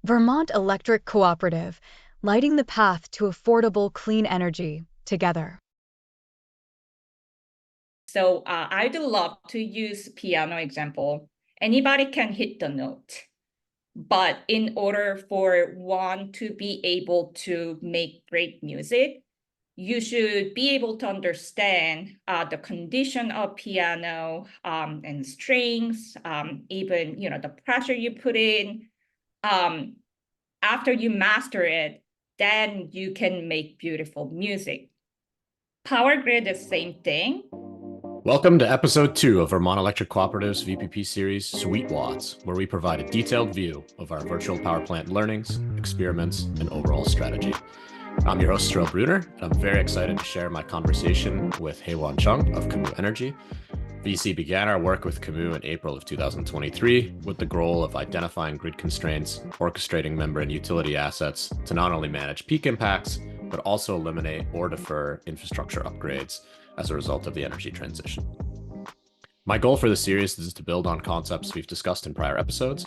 Vermont Electric Cooperative, lighting the path to affordable clean energy together. So I'd love to use piano example. Anybody can hit the note, but in order for one to be able to make great music, you should be able to understand the condition of piano and strings, even the pressure you put in. After you master it, then you can make beautiful music. Power grid is the same thing. Welcome to episode 2 of Vermont Electric Cooperative's VPP series, Sweet Watts, where we provide a detailed view of our virtual power plant learnings, experiments, and overall strategy. I'm your host, Cyril Brunner, and I'm very excited to share my conversation with Hyewon Chung of Camus Energy. VC began our work with Camus in April of 2023 with the goal of identifying grid constraints, orchestrating member and utility assets to not only manage peak impacts, but also eliminate or defer infrastructure upgrades as a result of the energy transition. My goal for the series is to build on concepts we've discussed in prior episodes.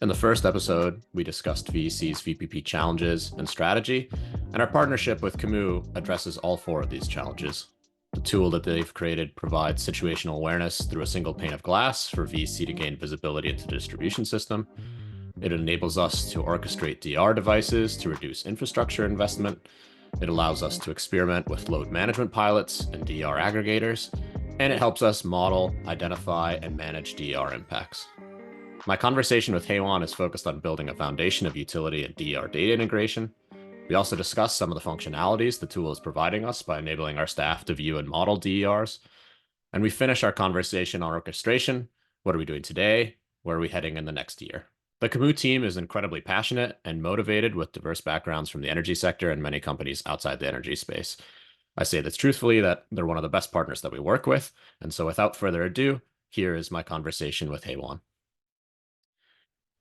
In the first episode, we discussed VEC's VPP challenges and strategy, and our partnership with Camus addresses all 4 of these challenges. The tool that they've created provides situational awareness through a single pane of glass for VEC to gain visibility into the distribution system. It enables us to orchestrate DR devices to reduce infrastructure investment. It allows us to experiment with load management pilots and DR aggregators, and it helps us model, identify, and manage DR impacts. My conversation with Hyewon is focused on building a foundation of utility and DR data integration. We also discuss some of the functionalities the tool is providing us by enabling our staff to view and model DERs. And we finish our conversation on orchestration. What are we doing today? Where are we heading in the next year? The Camus team is incredibly passionate and motivated with diverse backgrounds from the energy sector and many companies outside the energy space. I say this truthfully that they're one of the best partners that we work with. And so without further ado, here is my conversation with Hyewon.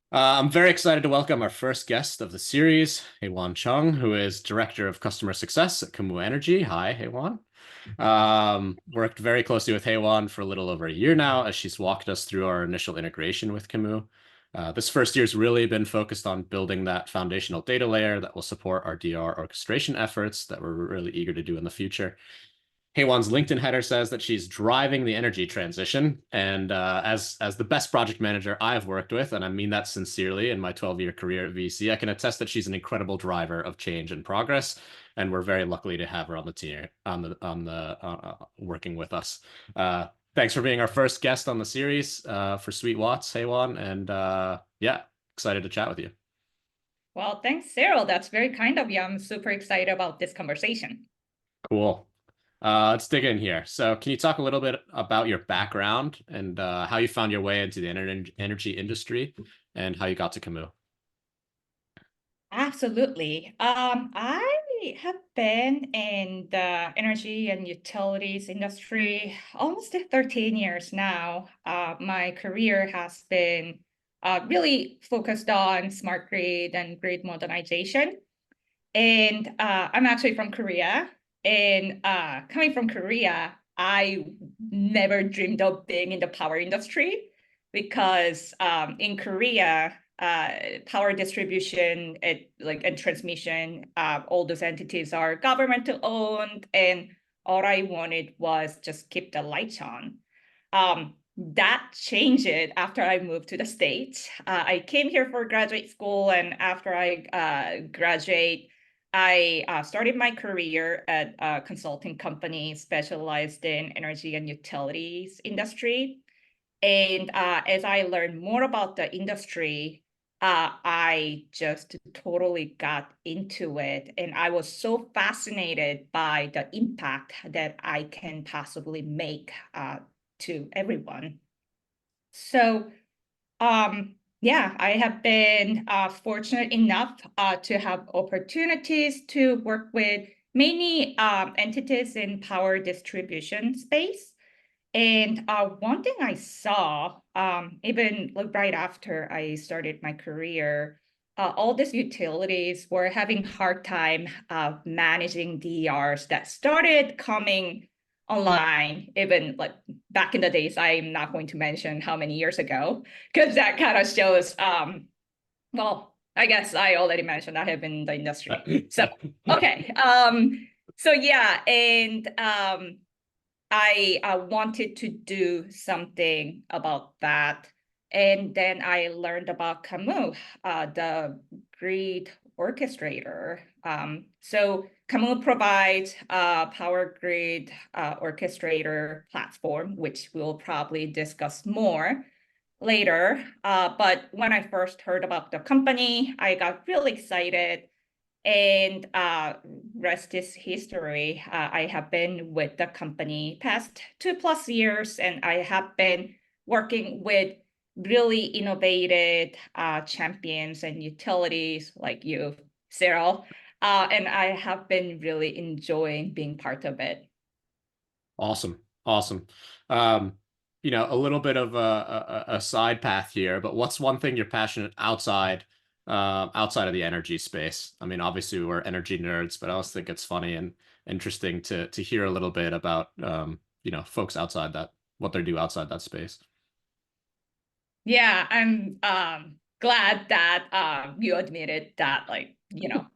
I'm very excited to welcome our first guest of the series, Hyewon Chung, who is Director of Customer Success at Camus Energy. Hi, Hyewon. Worked very closely with Hyewon for a little over a year now as she's walked us through our initial integration with Camus. This first year's really been focused on building that foundational data layer that will support our DR orchestration efforts that we're really eager to do in the future. Hyewon's LinkedIn header says that she's driving the energy transition, and as the best project manager I've worked with, and I mean that sincerely in my 12-year career at VC, I can attest that she's an incredible driver of change and progress, and we're very lucky to have her on the team, working with us. Thanks for being our first guest on the series for Sweet Watts, Hyewon, and yeah, excited to chat with you. Well, thanks, Cyril. That's very kind of you. I'm super excited about this conversation. Cool. Let's dig in here. So can you talk a little bit about your background and how you found your way into the energy industry and how you got to Camus? Absolutely. I have been in the energy and utilities industry almost 13 years now. My career has been really focused on smart grid and grid modernization. And I'm actually from Korea. And coming from Korea, I never dreamed of being in the power industry because in Korea, power distribution and transmission, all those entities are governmental owned, and all I wanted was just keep the lights on. That changed after I moved to the States. I came here for graduate school, and after I graduate, I started my career at a consulting company specialized in energy and utilities industry. And as I learned more about the industry, I just totally got into it. And I was so fascinated by the impact that I can possibly make to everyone. So, yeah, I have been fortunate enough to have opportunities to work with many entities in power distribution space. And one thing I saw, even right after I started my career, all these utilities were having hard time managing DERs that started coming online, even like back in the days. I'm not going to mention how many years ago, because that kind of shows, well, I guess I already mentioned I have been in the industry. So, okay. So yeah, and I wanted to do something about that. And then I learned about Camus, the grid orchestrator. So Camus provides a power grid orchestrator platform, which we'll probably discuss more later. But when I first heard about the company, I got really excited. And rest is history. I have been with the company past 2+ years, and I have been working with really innovative champions and utilities like you, Cyril. And I have been really enjoying being part of it. Awesome. Awesome. A little bit of a side path here, but what's one thing you're passionate outside of the energy space? I mean, obviously we're energy nerds, but I also think it's funny and interesting to hear a little bit about folks outside that, what they do outside that space. Yeah, I'm glad that you admitted that, like,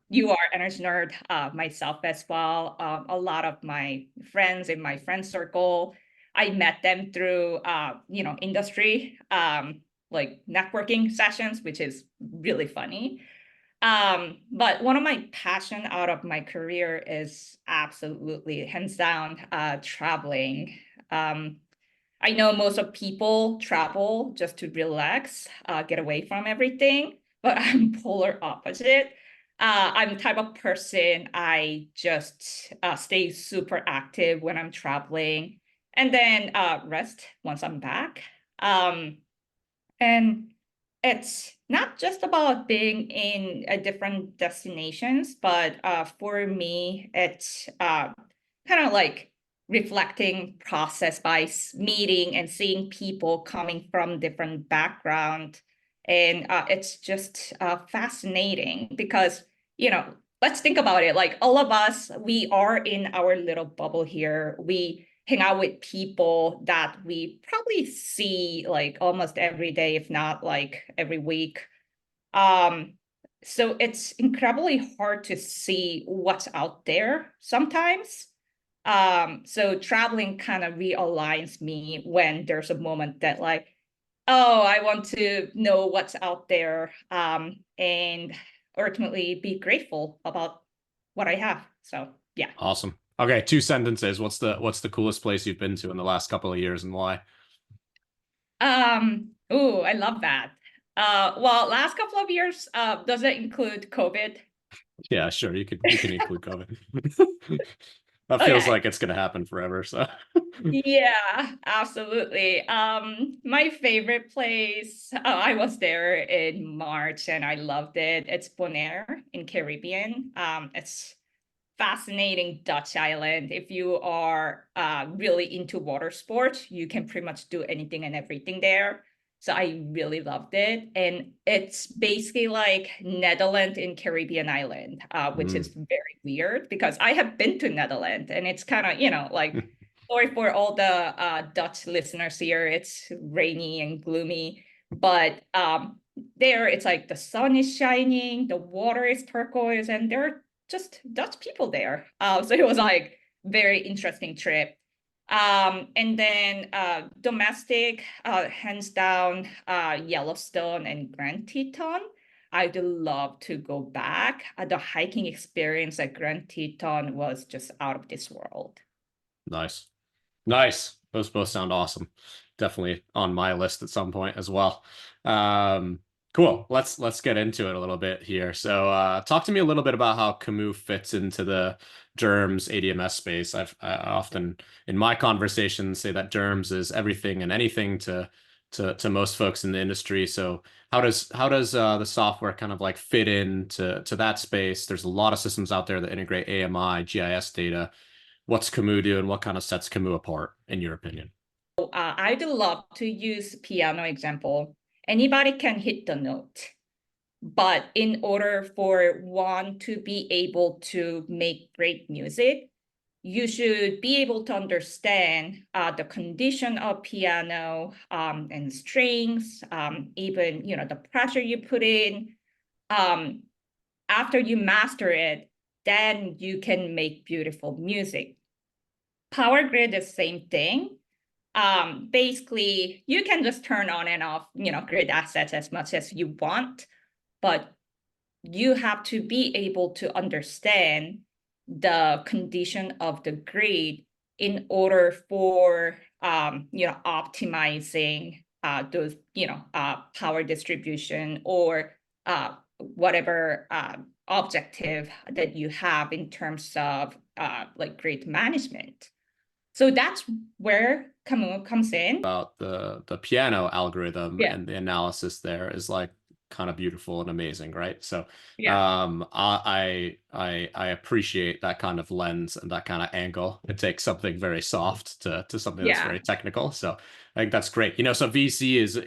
you are energy nerd, myself as well. A lot of my friends in my friend circle, I met them through, industry, like networking sessions, which is really funny. But one of my passion out of my career is absolutely hands down traveling. I know most of people travel just to relax, get away from everything, but I'm polar opposite. I'm the type of person, I just stay super active when I'm traveling and then rest once I'm back. And it's not just about being in different destinations, but for me, it's kind of like reflecting process by meeting and seeing people coming from different background. And it's just fascinating because, let's think about it. Like all of us, we are in our little bubble here. We hang out with people that we probably see like almost every day, if not like every week. So it's incredibly hard to see what's out there sometimes. So traveling kind of realigns me when there's a moment that like, oh, I want to know what's out there, and ultimately be grateful about what I have. So yeah. Awesome. Okay, two sentences. What's the coolest place you've been to in the last couple of years and why? Oh, I love that. Well, last couple of years, does it include COVID? Yeah, sure. You can include COVID. That feels Okay. like it's gonna happen forever. So Yeah, absolutely. My favorite place, I was there in March and I loved it. It's Bonaire in Caribbean. It's fascinating Dutch island. If you are really into water sports, you can pretty much do anything and everything there. So I really loved it. And it's basically like Netherlands in Caribbean island, which is very weird because I have been to Netherlands and it's kind of, like, sorry for all the Dutch listeners here. It's rainy and gloomy, but there it's like the sun is shining, the water is turquoise, and there are just Dutch people there. So it was like very interesting trip. And then domestic, hands down, Yellowstone and Grand Teton. I'd love to go back. The hiking experience at Grand Teton was just out of this world. nice. Nice. Those both sound awesome. Definitely on my list at some point as well. Cool. Let's get into it a little bit here. So, talk to me a little bit about how Camus fits into the DERMS ADMS space. I often in my conversations say that DERMS is everything and anything to most folks in the industry. So, how does the software kind of like fit into that space? There's a lot of systems out there that integrate AMI, GIS data. What's Camus do and what kind of sets Camus apart, in your opinion? I'd love to use piano example. Anybody can hit the note, but in order for one to be able to make great music, you should be able to understand the condition of piano and strings, even the pressure you put in, after you master it, then you can make beautiful music. Power grid is the same thing. Basically, you can just turn on and off, grid assets as much as you want, but you have to be able to understand the condition of the grid in order for optimizing those power distribution or whatever objective that you have in terms of like grid management. So that's where Camus comes in. About the piano algorithm Yeah. and the analysis there is like kind of beautiful and amazing, right? So Yeah. I appreciate that kind of lens and that kind of angle. It takes something very soft to something that's very technical. So I think that's great. So VC is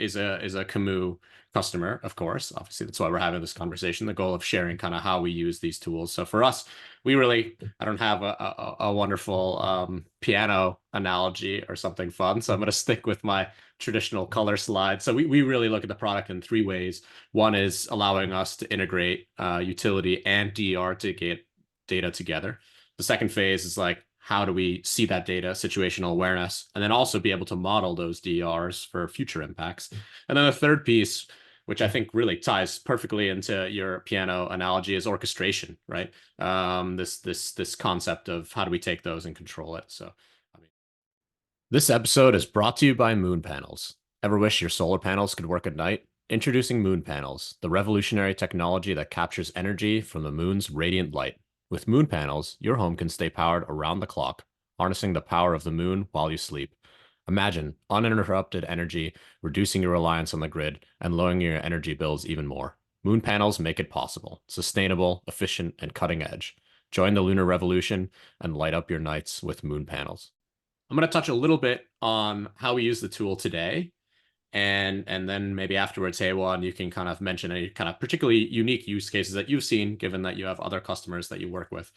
a Camus customer, of course. Obviously, that's why we're having this conversation. The goal of sharing kind of how we use these tools. So for us, I don't have a wonderful piano analogy or something fun. So I'm going to stick with my traditional color slide. So we really look at the product in three ways. One is allowing us to integrate utility and DER to get data together. The second phase is like, how do we see that data, situational awareness, and then also be able to model those DERs for future impacts. And then the third piece, which I think really ties perfectly into your piano analogy, is orchestration, right? This concept of how do we take those and control it. So, this episode is brought to you by Moon Panels. Ever wish your solar panels could work at night? Introducing Moon Panels, the revolutionary technology that captures energy from the moon's radiant light. With Moon Panels, your home can stay powered around the clock, harnessing the power of the moon while you sleep. Imagine uninterrupted energy, reducing your reliance on the grid, and lowering your energy bills even more. Moon Panels make it possible, sustainable, efficient, and cutting edge. Join the lunar revolution and light up your nights with Moon Panels. I'm going to touch a little bit on how we use the tool today, and then maybe afterwards, Hyewon, you can kind of mention any kind of particularly unique use cases that you've seen, given that you have other customers that you work with.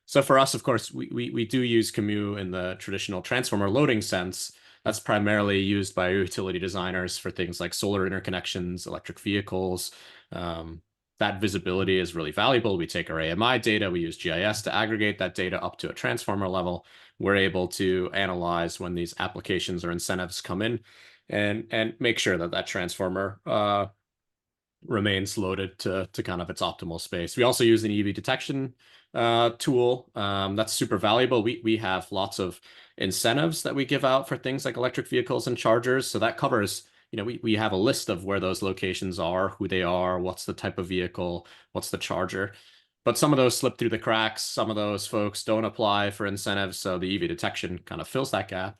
So for us, of course, we do use Camus in the traditional transformer loading sense. That's primarily used by utility designers for things like solar interconnections, electric vehicles. That visibility is really valuable. We take our AMI data, we use GIS to aggregate that data up to a transformer level. We're able to analyze when these applications or incentives come in and make sure that that transformer remains loaded to kind of its optimal space. We also use an EV detection tool that's super valuable. We have lots of incentives that we give out for things like electric vehicles and chargers. So that covers, we have a list of where those locations are, who they are, what's the type of vehicle, what's the charger. But some of those slip through the cracks. Some of those folks don't apply for incentives. So the EV detection kind of fills that gap.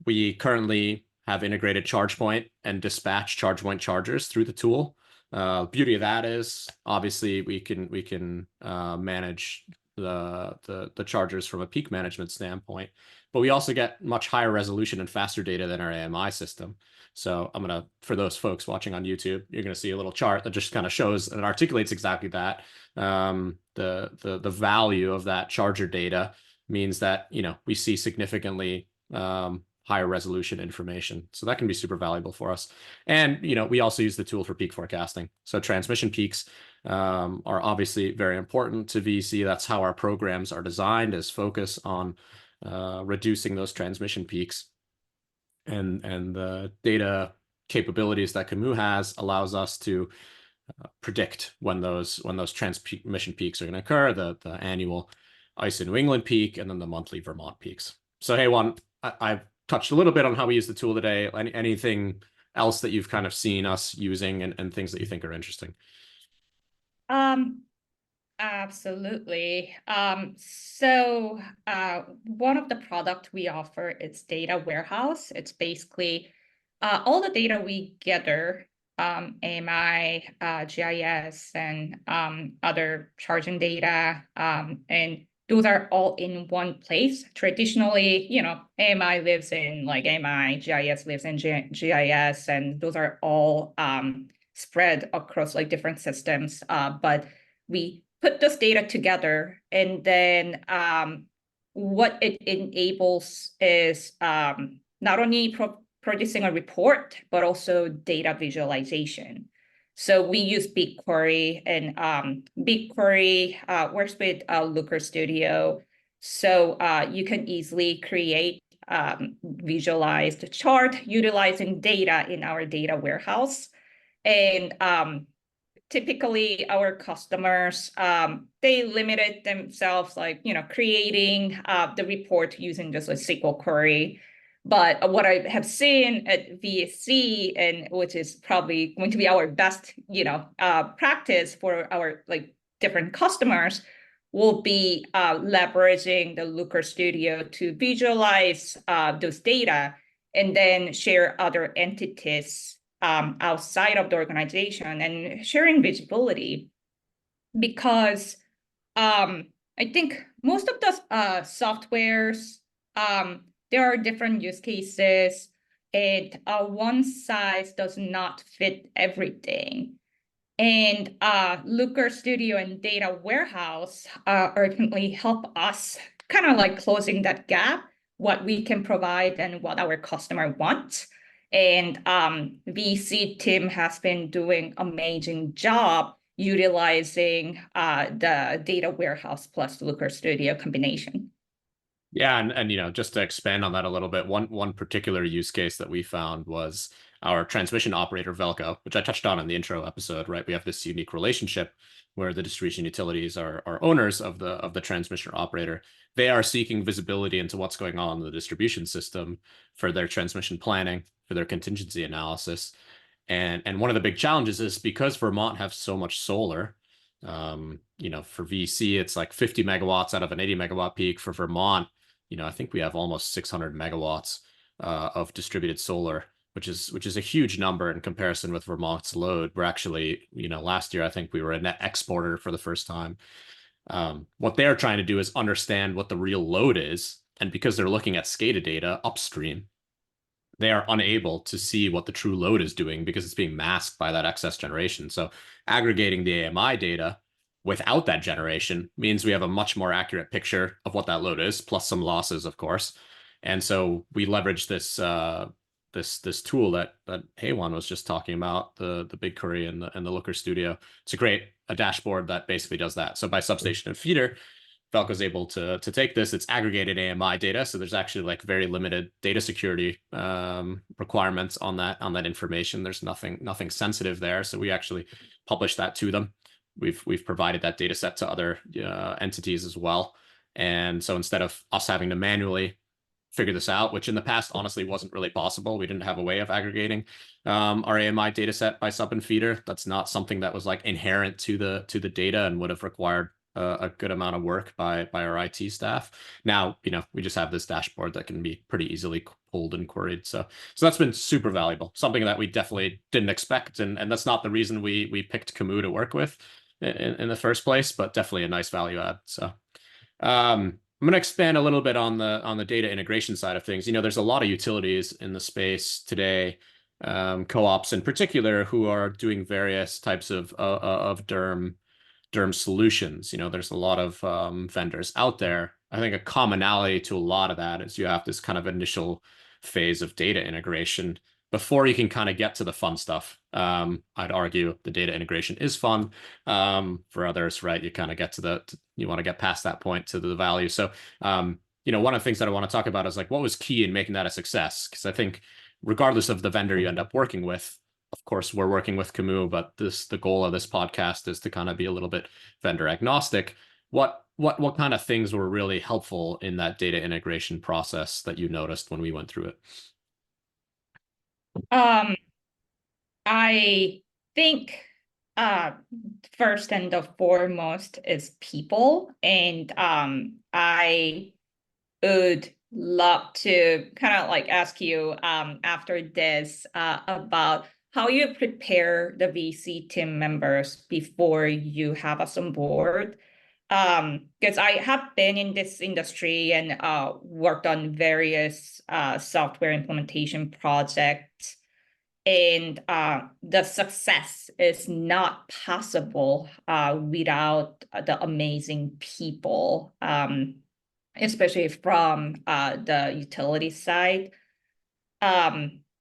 We currently have integrated ChargePoint and dispatch ChargePoint chargers through the tool. Beauty of that is obviously we can manage the chargers from a peak management standpoint, but we also get much higher resolution and faster data than our AMI system. So for those folks watching on YouTube, you're gonna see a little chart that just kind of shows and articulates exactly that. The value of that charger data means that we see significantly higher resolution information. So that can be super valuable for us. And, we also use the tool for peak forecasting. So transmission peaks are obviously very important to VC. That's how our programs are designed, is focus on reducing those transmission peaks. And the data capabilities that Camus has allows us to predict when those transmission peaks are going to occur, the annual ICE in New England peak, and then the monthly Vermont peaks. So, Hyewon, I've touched a little bit on how we use the tool today. Anything else that you've kind of seen us using and things that you think are interesting? Absolutely. So one of the products we offer is data warehouse. It's basically all the data we gather, AMI, GIS, and other charging data, and those are all in one place. Traditionally, AMI lives in like AMI, GIS lives in GIS, and those are all spread across like different systems. But we put this data together, and then what it enables is not only producing a report, but also data visualization. So we use BigQuery, and BigQuery works with Looker Studio. So you can easily create visualized chart utilizing data in our data warehouse. And typically our customers, they limited themselves, like, creating the report using just a SQL query. But what I have seen at VSC, and which is probably going to be our best, practice for our different customers, will be leveraging the Looker Studio to visualize those data and then share other entities outside of the organization and sharing visibility. Because I think most of the softwares, there are different use cases, and one size does not fit everything. And Looker Studio and Data Warehouse ultimately help us kind of like closing that gap, what we can provide and what our customer wants. And VC team has been doing amazing job utilizing the Data Warehouse plus Looker Studio combination. Yeah, and just to expand on that a little bit, one particular use case that we found was our transmission operator Velco, which I touched on in the intro episode, right? We have this unique relationship where the distribution utilities are owners of the transmission operator. They are seeking visibility into what's going on in the distribution system for their transmission planning, for their contingency analysis. And one of the big challenges is because Vermont have so much solar, for VC, it's like 50 megawatts out of an 80 megawatt peak. For Vermont, I think we have almost 600 megawatts of distributed solar, which is a huge number in comparison with Vermont's load. We're actually, last year, I think we were a net exporter for the first time. What they're trying to do is understand what the real load is. And because they're looking at SCADA data upstream, they are unable to see what the true load is doing because it's being masked by that excess generation. So aggregating the AMI data without that generation means we have a much more accurate picture of what that load is, plus some losses, of course. And so we leverage this this tool that Hyewon was just talking about, the BigQuery and the Looker Studio, to create a dashboard that basically does that. So by substation and feeder, Velco's able to take this. It's aggregated AMI data, so there's actually like very limited data security requirements on that information. There's nothing sensitive there, so we actually publish that to them. We've provided that data set to other entities as well. And so instead of us having to manually figure this out, which in the past honestly wasn't really possible, we didn't have a way of aggregating our AMI data set by sub and feeder. That's not something that was like inherent to the data and would have required a good amount of work by our IT staff. Now, we just have this dashboard that can be pretty easily pulled and queried. So that's been super valuable, something that we definitely didn't expect. And that's not the reason we picked Camus to work with in the first place, but definitely a nice value add. So I'm going to expand a little bit on the data integration side of things. There's a lot of utilities in the space today, co-ops in particular, who are doing various types of DERM solutions. There's a lot of vendors out there. I think a commonality to a lot of that is you have this kind of initial phase of data integration before you can kind of get to the fun stuff. I'd argue the data integration is fun. For others, right, you kind of get you want to get past that point to the value. So, one of the things that I want to talk about is like, what was key in making that a success? Because I think regardless of the vendor you end up working with, of course, we're working with Camus, but the goal of this podcast is to kind of be a little bit vendor agnostic. What kind of things were really helpful in that data integration process that you noticed when we went through it? I think first and the foremost is people, and I would love to kind of like ask you after this about how you prepare the VC team members before you have us on board. Because I have been in this industry and worked on various software implementation projects, and the success is not possible without the amazing people, especially from the utility side,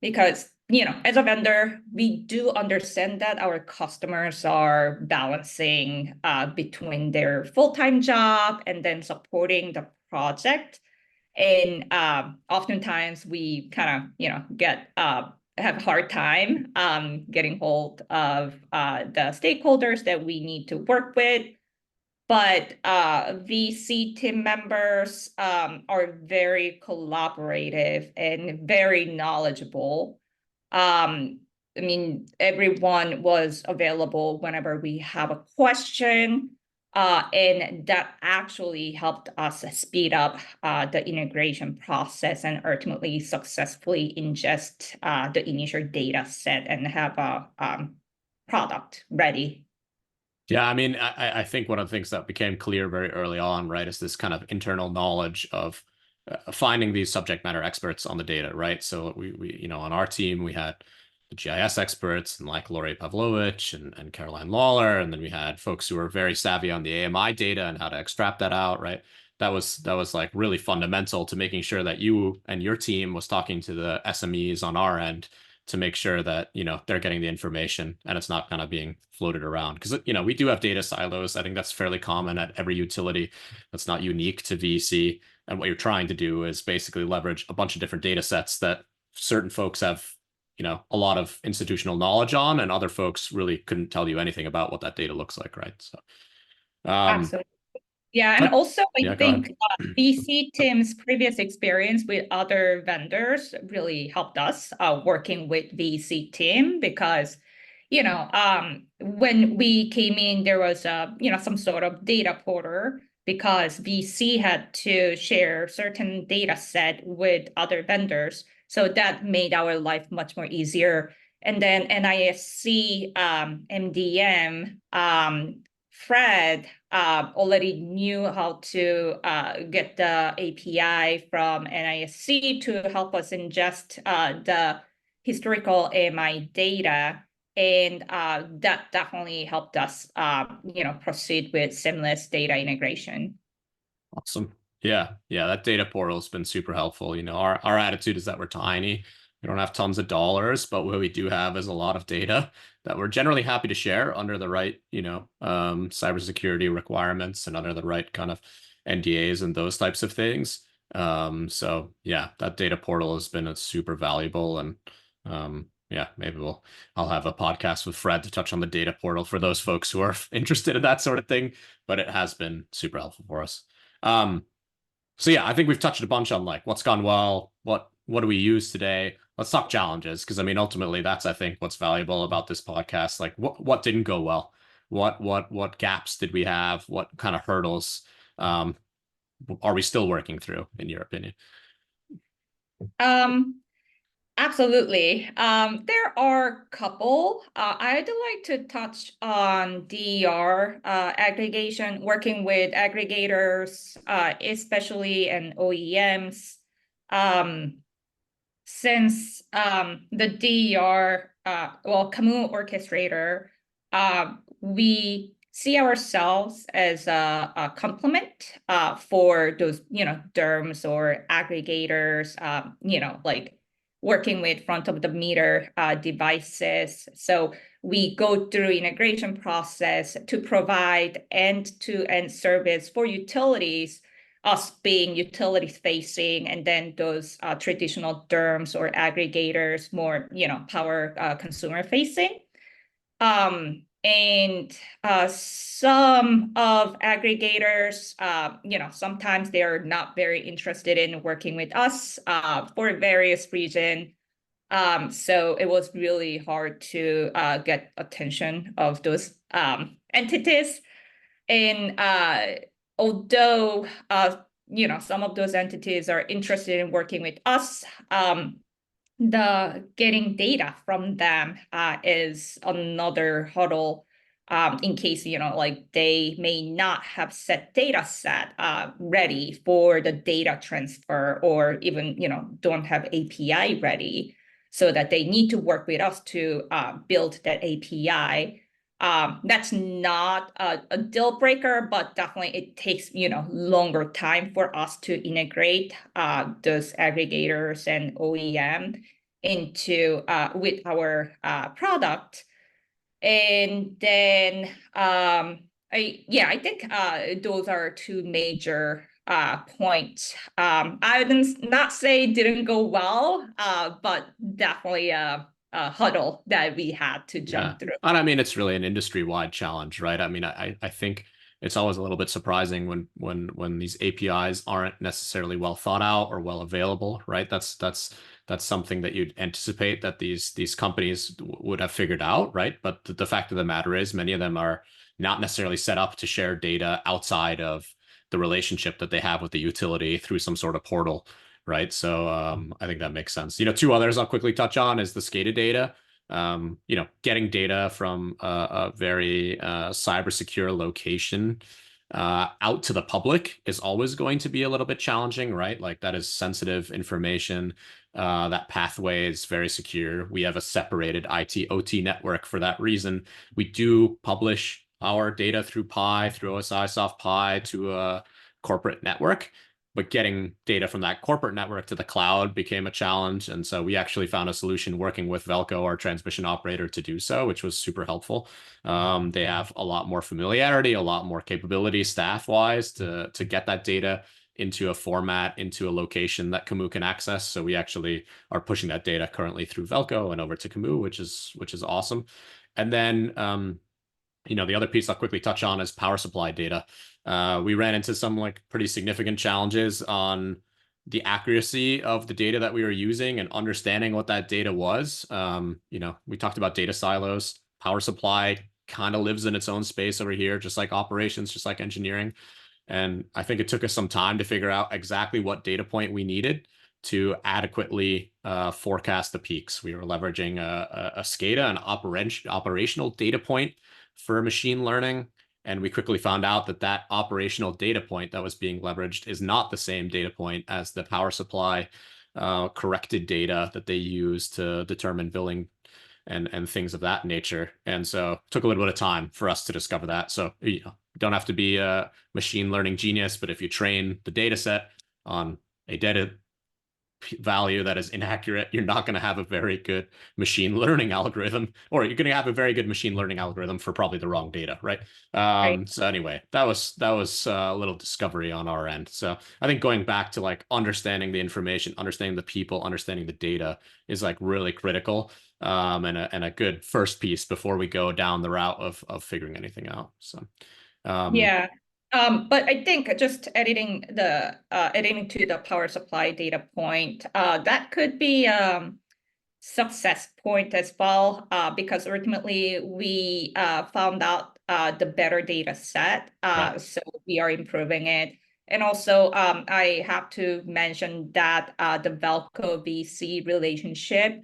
because as a vendor, we do understand that our customers are balancing between their full-time job and then supporting the project. And oftentimes we kind of, have a hard time getting hold of the stakeholders that we need to work with. But VC team members are very collaborative and very knowledgeable. Everyone was available whenever we have a question, and that actually helped us speed up the integration process and ultimately successfully ingest the initial data set and have a product ready. Yeah, I think one of the things that became clear very early on, right, is this kind of internal knowledge of finding these subject matter experts on the data, right? So we on our team, we had the GIS experts and like Lori Pavlovich and Caroline Lawler, and then we had folks who were very savvy on the AMI data and how to extract that out, right? That was like really fundamental to making sure that you and your team was talking to the SMEs on our end to make sure that, they're getting the information and it's not kind of being floated around. Because, we do have data silos. I think that's fairly common at every utility. That's not unique to VC. And what you're trying to do is basically leverage a bunch of different data sets that certain folks have, a lot of institutional knowledge on, and other folks really couldn't tell you anything about what that data looks like, right? So, Absolutely. Yeah, and also I think VC team's previous experience with other vendors really helped us working with VC team because, when we came in, there was some sort of data portal because VC had to share certain data set with other vendors. So that made our life much more easier. And then NISC, MDM, Fred already knew how to get the API from NISC to help us ingest the historical AMI data. And that definitely helped us, proceed with seamless data integration. Awesome. Yeah. That data portal has been super helpful. Our attitude is that we're tiny. We don't have tons of dollars, but what we do have is a lot of data that we're generally happy to share under the right, cybersecurity requirements and under the right kind of NDAs and those types of things. So yeah, that data portal has been super valuable, and maybe I'll have a podcast with Fred to touch on the data portal for those folks who are interested in that sort of thing. But it has been super helpful for us. So yeah, I think we've touched a bunch on like what's gone well, what do we use today. Let's talk challenges, because ultimately that's, I think, what's valuable about this podcast. Like what didn't go well, what gaps did we have, what kind of hurdles are we still working through, in your opinion? Absolutely. There are a couple. I'd like to touch on DER aggregation, working with aggregators, especially and OEMs. Since the DER, Camus orchestrator, we see ourselves as a complement for those, DERMs or aggregators, like working with front of the meter devices. So we go through integration process to provide end-to-end service for utilities, us being utilities facing, and then those traditional DERMs or aggregators more, power consumer facing. And some of aggregators, sometimes they are not very interested in working with us for various reasons. So it was really hard to get attention of those entities. And although, some of those entities are interested in working with us, the getting data from them is another hurdle in case, like they may not have set data set ready for the data transfer, or even, don't have API ready, so that they need to work with us to build that API. That's not a deal breaker, but definitely it takes, longer time for us to integrate those aggregators and OEM. into with our product. And then I think those are two major points. I would not say didn't go well, but definitely a hurdle that we had to jump through. And I mean, it's really an industry-wide challenge, right? I mean, I think it's always a little bit surprising when these APIs aren't necessarily well thought out or well available, right? That's something that you'd anticipate that these companies would have figured out, right? But the fact of the matter is, many of them are not necessarily set up to share data outside of the relationship that they have with the utility through some sort of portal, right? So I think that makes sense. Two others I'll quickly touch on is the SCADA data. Getting data from a very cyber secure location out to the public is always going to be a little bit challenging, right? Like that is sensitive information. That pathway is very secure. We have a separated IT OT network for that reason. We do publish our data through Pi, through OSI Soft Pi to a corporate network. But getting data from that corporate network to the cloud became a challenge. And so we actually found a solution working with Velco, our transmission operator, to do so, which was super helpful. They have a lot more familiarity, a lot more capability staff-wise to get that data into a format, into a location that Camus can access. So we actually are pushing that data currently through Velco and over to Camus, which is awesome. And then the other piece I'll quickly touch on is power supply data. We ran into some pretty significant challenges on the accuracy of the data that we were using and understanding what that data was. We talked about data silos. Power supply kind of lives in its own space over here, just like operations, just like engineering. And I think it took us some time to figure out exactly what data point we needed to adequately forecast the peaks. We were leveraging a SCADA, an operational data point for machine learning. And we quickly found out that operational data point that was being leveraged is not the same data point as the power supply corrected data that they use to determine billing and things of that nature. And so it took a little bit of time for us to discover that. So you don't have to be a machine learning genius, but if you train the data set on a data value that is inaccurate, you're not going to have a very good machine learning algorithm, or you're going to have a very good machine learning algorithm for probably the wrong data, right? Right. So anyway, that was a little discovery on our end. So I think going back to understanding the information, understanding the people, understanding the data is really critical, and a good first piece before we go down the route of figuring anything out. So Yeah. But I think just editing to the power supply data point, that could be success point as well, because ultimately we found out the better data set, so we are improving it. And also, I have to mention that the Velco VC relationship,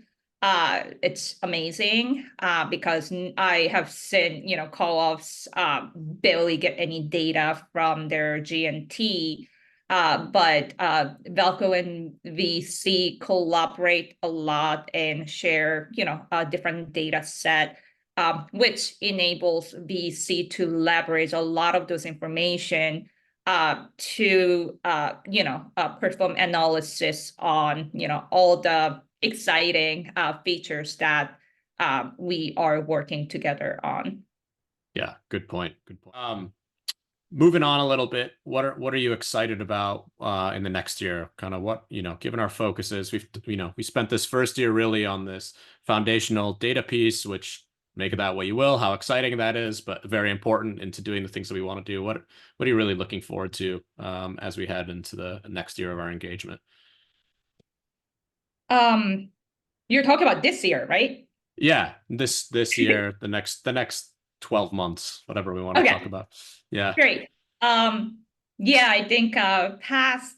it's amazing, because I have seen, co-ops barely get any data from their GNT, but Velco and VC collaborate a lot and share, a different data set, which enables VC to leverage a lot of those information to perform analysis on all the exciting features that we are working together on. Yeah, good point. Good point. Moving on a little bit, what are you excited about in the next year? Kind of what, given our focuses, we spent this first year really on this foundational data piece, which make it that way you will, how exciting that is, but very important into doing the things that we want to do. What are you really looking forward to as we head into the next year of our engagement? You're talking about this year, right? Yeah, this year, the next 12 months, whatever we want to talk about. Yeah. Great. Yeah, I think past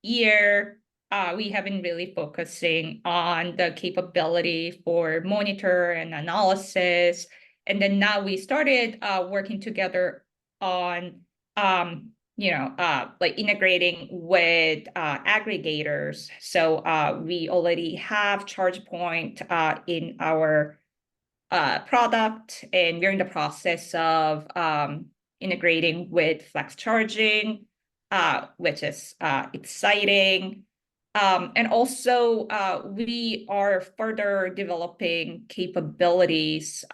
year we have been really focusing on the capability for monitor and analysis, and then now we started working together on integrating with aggregators. So we already have ChargePoint in our product, and we're in the process of integrating with flex charging, which is exciting. And also, we are further developing capabilities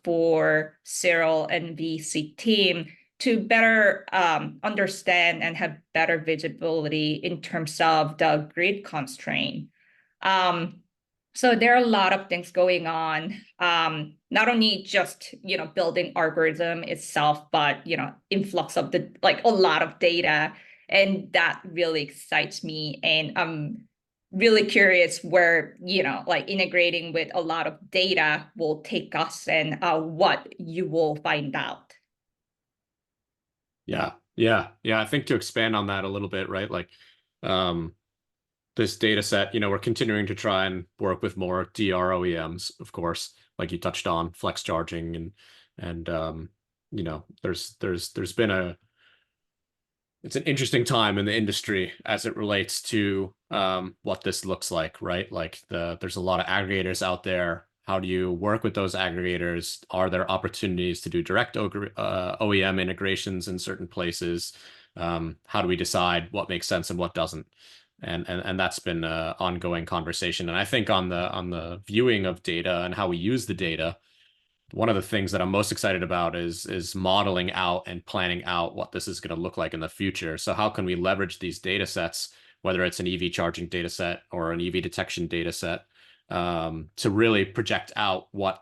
for Cyril and VC team to better understand and have better visibility in terms of the grid constraint. So there are a lot of things going on, not only just, building algorithm itself, but, influx of a lot of data. And that really excites me. And I'm really curious where, integrating with a lot of data will take us and what you will find out. Yeah. I think to expand on that a little bit, right? Like, this data set, we're continuing to try and work with more DR OEMs, of course, like you touched on, flex charging and there's been it's an interesting time in the industry as it relates to what this looks like, right? Like there's a lot of aggregators out there. How do you work with those aggregators? Are there opportunities to do direct OEM integrations in certain places? How do we decide what makes sense and what doesn't? And that's been an ongoing conversation. And I think on the viewing of data and how we use the data, one of the things that I'm most excited about is modeling out and planning out what this is going to look like in the future. So how can we leverage these data sets, whether it's an EV charging data set or an EV detection data set, to really project out what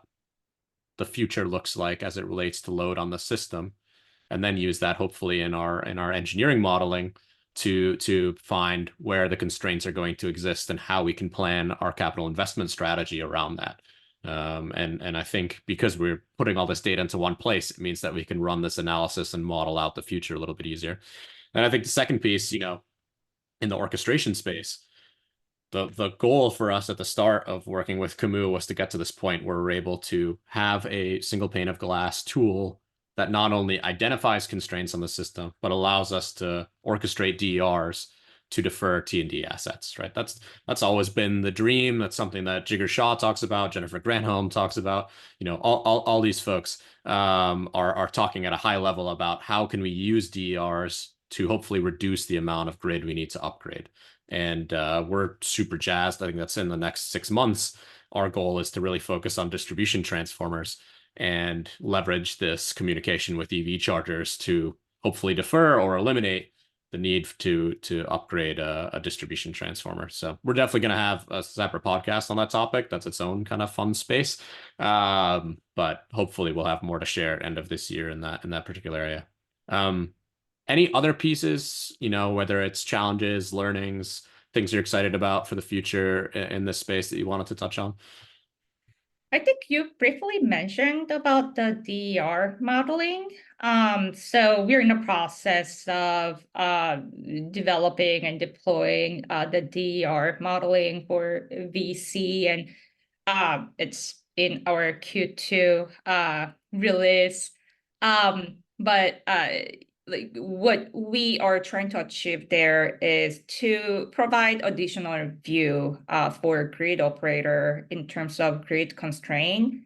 the future looks like as it relates to load on the system, and then use that hopefully in our engineering modeling to find where the constraints are going to exist and how we can plan our capital investment strategy around that. And I think because we're putting all this data into one place, it means that we can run this analysis and model out the future a little bit easier. And I think the second piece, in the orchestration space, the goal for us at the start of working with Camus was to get to this point where we're able to have a single pane of glass tool that not only identifies constraints on the system, but allows us to orchestrate DERs to defer T&D assets, right? That's always been the dream. That's something that Jigar Shah talks about, Jennifer Granholm talks about. All these folks are talking at a high level about how can we use DERs to hopefully reduce the amount of grid we need to upgrade. And we're super jazzed. I think that's in the next 6 months. Our goal is to really focus on distribution transformers and leverage this communication with EV chargers to hopefully defer or eliminate the need to upgrade a distribution transformer. So we're definitely going to have a separate podcast on that topic. That's its own kind of fun space. But hopefully we'll have more to share at end of this year in that particular area. Any other pieces, whether it's challenges, learnings, things you're excited about for the future in this space that you wanted to touch on? I think you briefly mentioned about the DER modeling. So we're in the process of developing and deploying the DER modeling for VC, and it's in our Q2 release. But what we are trying to achieve there is to provide additional view for grid operator in terms of grid constraint,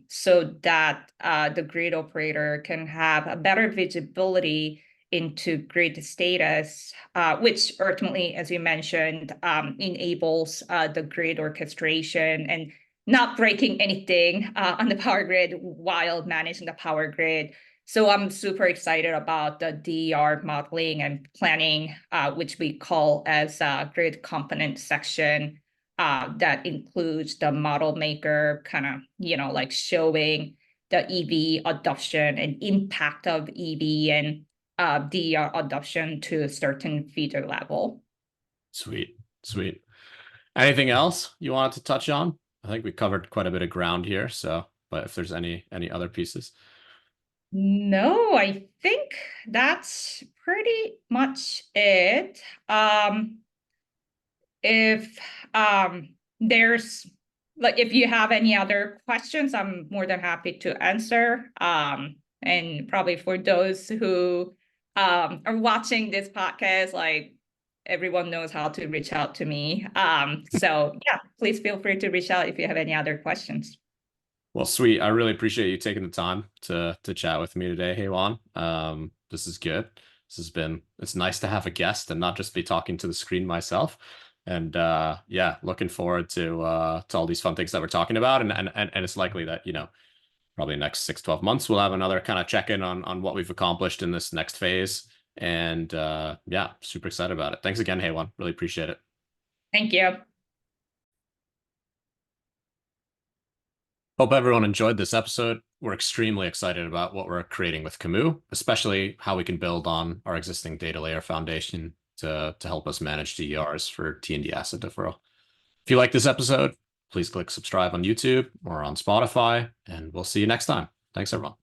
so that the grid operator can have a better visibility into grid status, which ultimately, as you mentioned, enables the grid orchestration and not breaking anything on the power grid while managing the power grid. So I'm super excited about the DER modeling and planning, which we call as a grid component section, that includes the model maker, kind of, showing the EV adoption and impact of EV and DER adoption to a certain feature level. Sweet. Anything else you wanted to touch on? I think we covered quite a bit of ground here. So, but if there's any other pieces. No, I think that's pretty much it. If there's if you have any other questions, I'm more than happy to answer. And probably for those who are watching this podcast, everyone knows how to reach out to me. So yeah, please feel free to reach out if you have any other questions. Well, sweet. I really appreciate you taking the time to chat with me today, Hyewon. This is good. It's nice to have a guest and not just be talking to the screen myself. And yeah, looking forward to all these fun things that we're talking about. And it's likely that, probably next 6-12 months, we'll have another kind of check-in on what we've accomplished in this next phase. And yeah, super excited about it. Thanks again, Hyewon. Really appreciate it. Thank you. Hope everyone enjoyed this episode. We're extremely excited about what we're creating with Camus, especially how we can build on our existing data layer foundation to help us manage DERs for T&D asset deferral. If you like this episode, please click subscribe on YouTube or on Spotify, and we'll see you next time. Thanks, everyone.